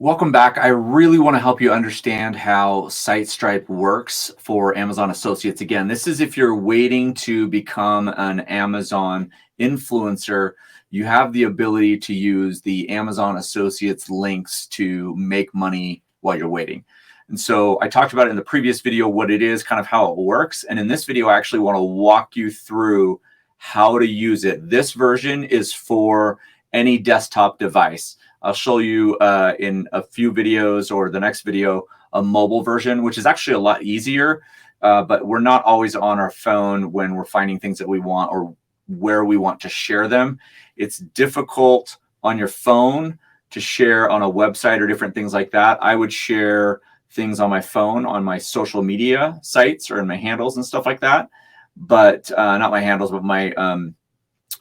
Welcome back. I really want to help you understand how SiteStripe works for Amazon Associates. Again, this is if you're waiting to become an Amazon influencer, you have the ability to use the Amazon Associates links to make money while you're waiting. And so I talked about it in the previous video, what it is, kind of how it works. And in this video, I actually want to walk you through how to use it. This version is for any desktop device. I'll show you in a few videos or the next video a mobile version, which is actually a lot easier, but we're not always on our phone when we're finding things that we want or where we want to share them. It's difficult on your phone to share on a website or different things like that. I would share things on my phone, on my social media sites or in my handles and stuff like that, but not my handles, but my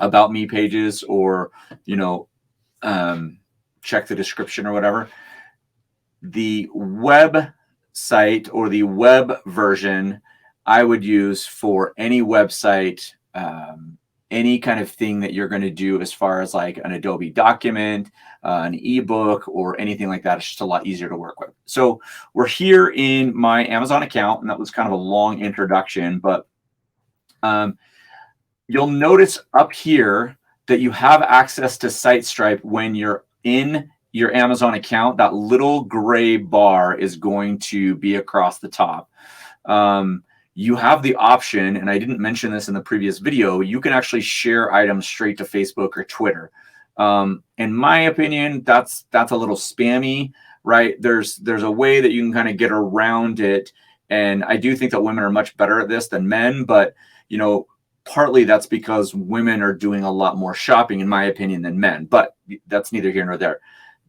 about me pages or, check the description or whatever. The website or the web version I would use for any website, any kind of thing that you're going to do as far as like an Adobe document, an ebook, or anything like that. It's just a lot easier to work with. So we're here in my Amazon account, and that was kind of a long introduction, but you'll notice up here that you have access to SiteStripe when you're in your Amazon account. That little gray bar is going to be across the top. You have the option, and I didn't mention this in the previous video, you can actually share items straight to Facebook or Twitter. In my opinion, that's a little spammy, right? There's a way that you can kind of get around it. And I do think that women are much better at this than men, but partly that's because women are doing a lot more shopping, in my opinion, than men, but that's neither here nor there.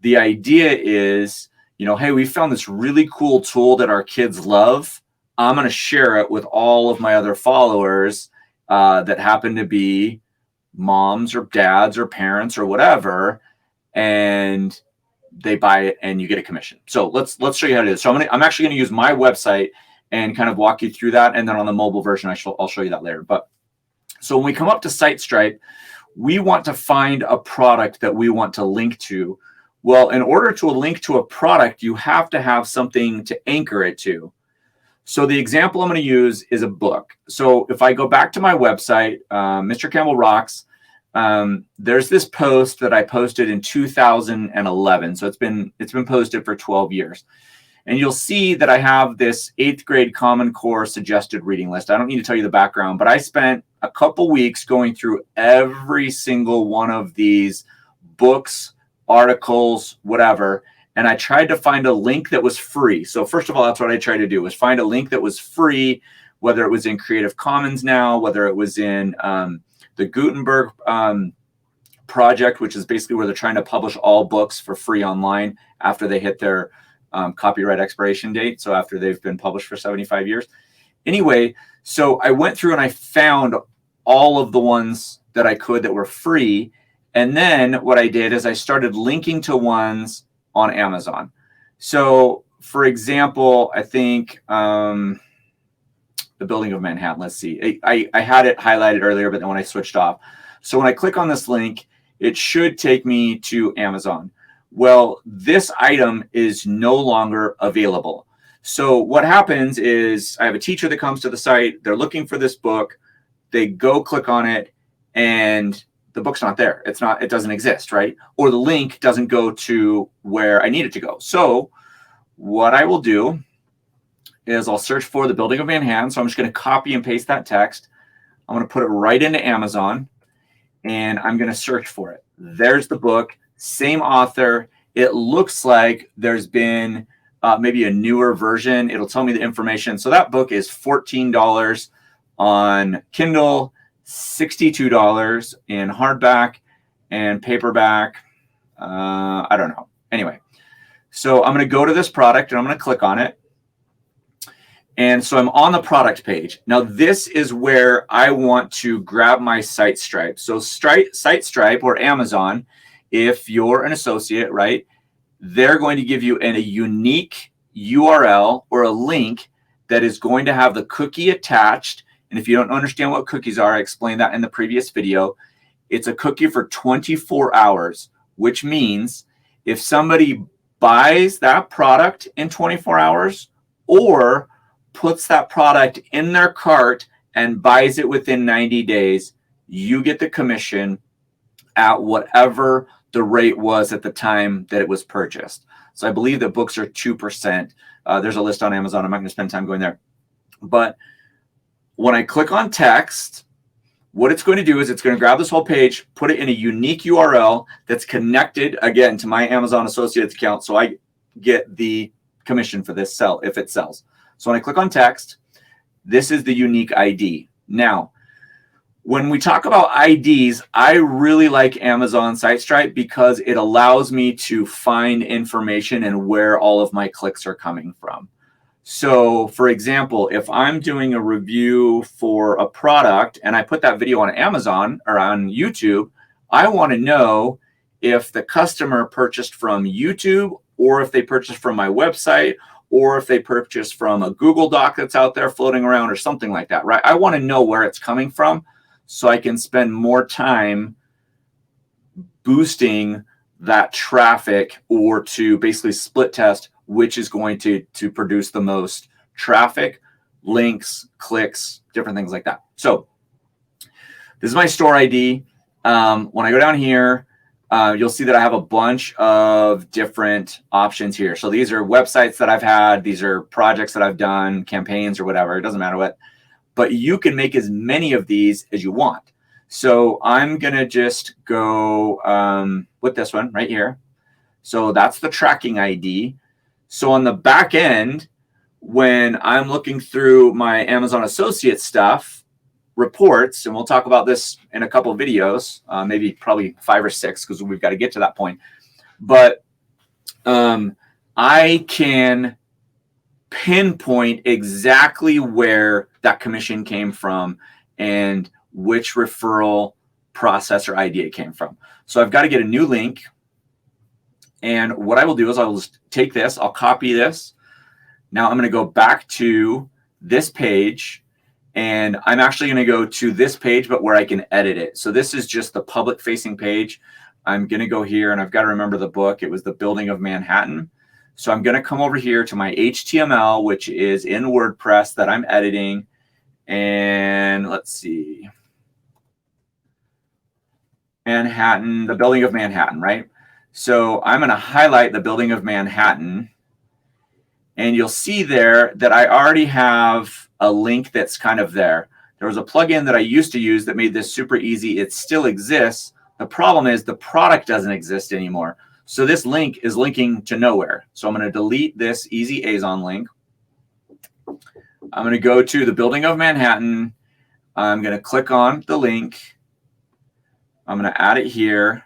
The idea is, hey, we found this really cool tool that our kids love. I'm going to share it with all of my other followers that happen to be moms or dads or parents or whatever, and they buy it and you get a commission. So let's show you how to do it. So I'm actually going to use my website and kind of walk you through that, and then on the mobile version, I'll show you that later. But so when we come up to SiteStripe, we want to find a product that we want to link to. Well, in order to link to a product, you have to have something to anchor it to. So the example I'm going to use is a book. So if I go back to my website, Mr. Campbell Rocks, there's this post that I posted in 2011. So it's been posted for 12 years. And you'll see that I have this 8th grade Common Core suggested reading list. I don't need to tell you the background, but I spent a couple weeks going through every single one of these books, articles, whatever, and I tried to find a link that was free. So first of all, that's what I tried to do, was find a link that was free, whether it was in Creative Commons now, whether it was in the Gutenberg project, which is basically where they're trying to publish all books for free online after they hit their copyright expiration date. So after they've been published for 75 years. Anyway, so I went through and I found all of the ones that I could that were free. And then what I did is I started linking to ones on Amazon. So for example, I think the Building of Manhattan, let's see, I had it highlighted earlier, but then when I switched off. So when I click on this link, it should take me to Amazon. Well, this item is no longer available. So what happens is I have a teacher that comes to the site, they're looking for this book, they go click on it, and the book's not there. It doesn't exist, right? Or the link doesn't go to where I need it to go. So what I will do is I'll search for the Building of Manhattan. So I'm just going to copy and paste that text. I'm going to put it right into Amazon, and I'm going to search for it. There's the book, same author. It looks like there's been maybe a newer version. It'll tell me the information. So that book is $14 on Kindle, $62 in hardback and paperback. I don't know. Anyway, so I'm going to go to this product and I'm going to click on it. And so I'm on the product page. Now, this is where I want to grab my SiteStripe. So SiteStripe or Amazon, if you're an associate, right, they're going to give you a unique URL or a link that is going to have the cookie attached. And if you don't understand what cookies are, I explained that in the previous video. It's a cookie for 24 hours, which means if somebody buys that product in 24 hours or puts that product in their cart and buys it within 90 days, you get the commission at whatever the rate was at the time that it was purchased. So I believe that books are 2%. There's a list on Amazon. I'm not going to spend time going there. But when I click on text, what it's going to do is it's going to grab this whole page, put it in a unique URL that's connected, again, to my Amazon Associates account. So I get the commission for this sell if it sells. So when I click on text, this is the unique ID. Now, when we talk about IDs, I really like Amazon SiteStripe because it allows me to find information and where all of my clicks are coming from. So, for example, if I'm doing a review for a product and I put that video on Amazon or on YouTube, I want to know if the customer purchased from YouTube or if they purchased from my website or if they purchased from a Google Doc that's out there floating around or something like that, right? I want to know where it's coming from so I can spend more time boosting that traffic or to basically split test which is going to produce the most traffic, links, clicks, different things like that. So this is my store ID. When I go down here, you'll see that I have a bunch of different options here. So these are websites that I've had. These are projects that I've done, campaigns or whatever. It doesn't matter what. But you can make as many of these as you want. So I'm going to just go with this one right here. So that's the tracking ID. So on the back end, when I'm looking through my Amazon Associates stuff, reports, and we'll talk about this in a couple of videos, maybe probably 5 or 6, because we've got to get to that point. But I can pinpoint exactly where that commission came from and which referral process or idea it came from. So I've got to get a new link. And what I will do is I will just take this, I'll copy this. Now I'm going to go back to this page, and I'm actually going to go to this page, but where I can edit it. So this is just the public facing page. I'm going to go here, and I've got to remember the book. It was The Building of Manhattan. So I'm going to come over here to my HTML, which is in WordPress that I'm editing. And let's see. Manhattan, The Building of Manhattan, right? So I'm going to highlight The Building of Manhattan. And you'll see there that I already have a link that's kind of there. There was a plugin that I used to use that made this super easy. It still exists. The problem is the product doesn't exist anymore. So this link is linking to nowhere. So I'm going to delete this Easy Azon link. I'm going to go to The Building of Manhattan. I'm going to click on the link. I'm going to add it here.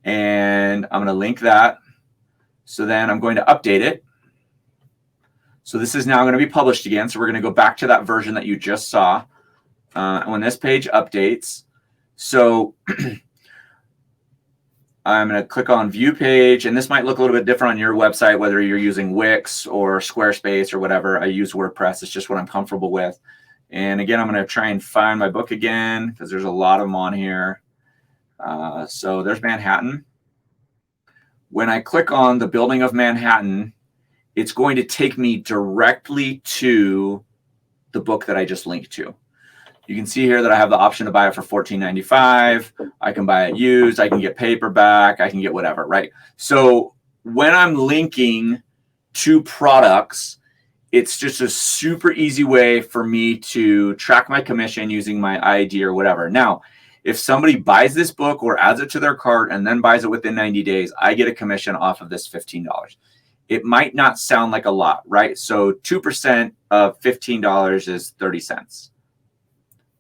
And I'm going to link that. So then I'm going to update it. So this is now going to be published again. So we're going to go back to that version that you just saw when this page updates. So I'm going to click on View Page. And this might look a little bit different on your website, whether you're using Wix or Squarespace or whatever. I use WordPress. It's just what I'm comfortable with. And again, I'm going to try and find my book again because there's a lot of them on here. So there's Manhattan. When I click on The Building of Manhattan, it's going to take me directly to the book that I just linked to. You can see here that I have the option to buy it for $14.95. I can buy it used. I can get paperback. I can get whatever, right? So when I'm linking to products, it's just a super easy way for me to track my commission using my ID or whatever. Now, if somebody buys this book or adds it to their cart and then buys it within 90 days, I get a commission off of this $15. It might not sound like a lot, right? So 2% of $15 is 30 cents.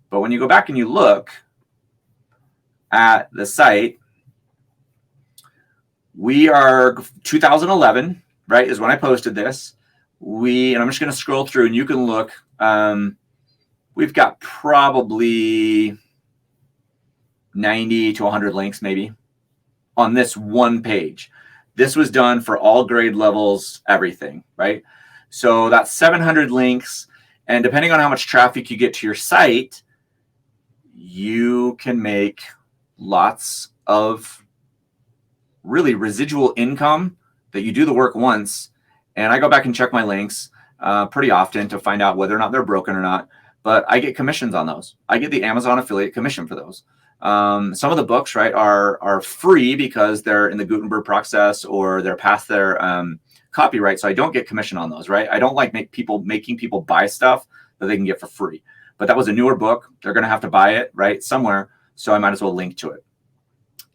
But when you go back and you look at the site, we are 2011, right, is when I posted this. And I'm just going to scroll through and you can look. We've got probably 90 to 100 links maybe on this one page. This was done for all grade levels, everything, right? So that's 700 links. And depending on how much traffic you get to your site, you can make lots of really residual income that you do the work once. And I go back and check my links pretty often to find out whether or not they're broken or not. But I get commissions on those. I get the Amazon affiliate commission for those. Some of the books, right, are free because they're in the Gutenberg process or they're past their copyright. So I don't get commission on those, right? I don't like making people buy stuff that they can get for free. But that was a newer book. They're going to have to buy it, right, somewhere. So I might as well link to it.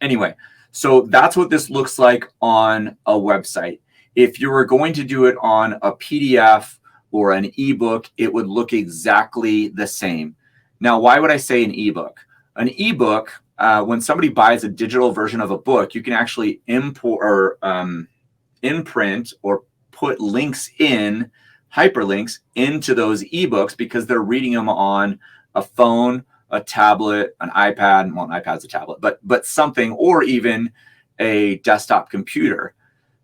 Anyway, so that's what this looks like on a website. If you were going to do it on a PDF or an ebook, it would look exactly the same. Now, why would I say an ebook? An ebook, when somebody buys a digital version of a book, you can actually import or imprint or put links in, hyperlinks into those ebooks because they're reading them on a phone, a tablet, an iPad. Well, an iPad's a tablet, but something, or even a desktop computer.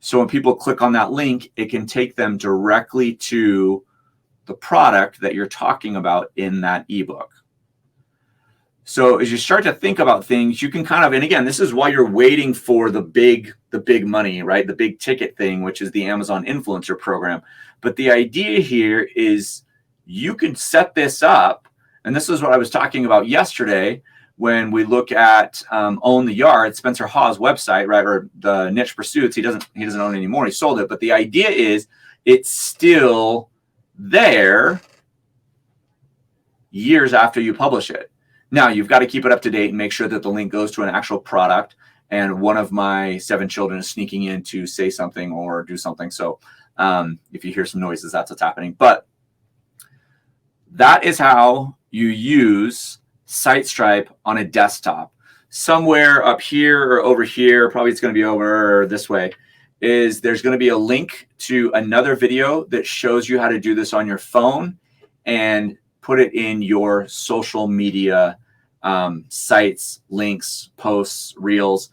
So when people click on that link, it can take them directly to the product that you're talking about in that ebook. So as you start to think about things, you can kind of, and again, this is why you're waiting for the big money, right? The big ticket thing, which is the Amazon Influencer Program. But the idea here is you can set this up, and this is what I was talking about yesterday when we look at Own the Yard, Spencer Hawes' website, right, or the Niche Pursuits. He doesn't own it anymore. He sold it. But the idea is it's still there years after you publish it. Now, you've got to keep it up to date and make sure that the link goes to an actual product. And one of my 7 children is sneaking in to say something or do something. So if you hear some noises, that's what's happening. But that is how you use SiteStripe on a desktop. Somewhere up here or over here, probably it's going to be over this way, is there's going to be a link to another video that shows you how to do this on your phone and put it in your social media sites, links, posts, reels.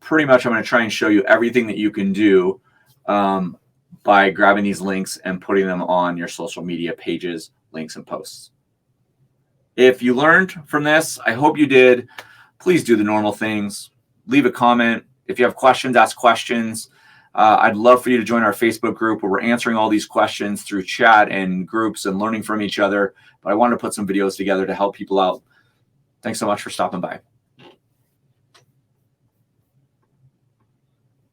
Pretty much I'm going to try and show you everything that you can do by grabbing these links and putting them on your social media pages, links, and posts. If you learned from this, I hope you did. Please do the normal things. Leave a comment. If you have questions, ask questions. I'd love for you to join our Facebook group where we're answering all these questions through chat and groups and learning from each other. But I wanted to put some videos together to help people out. Thanks so much for stopping by.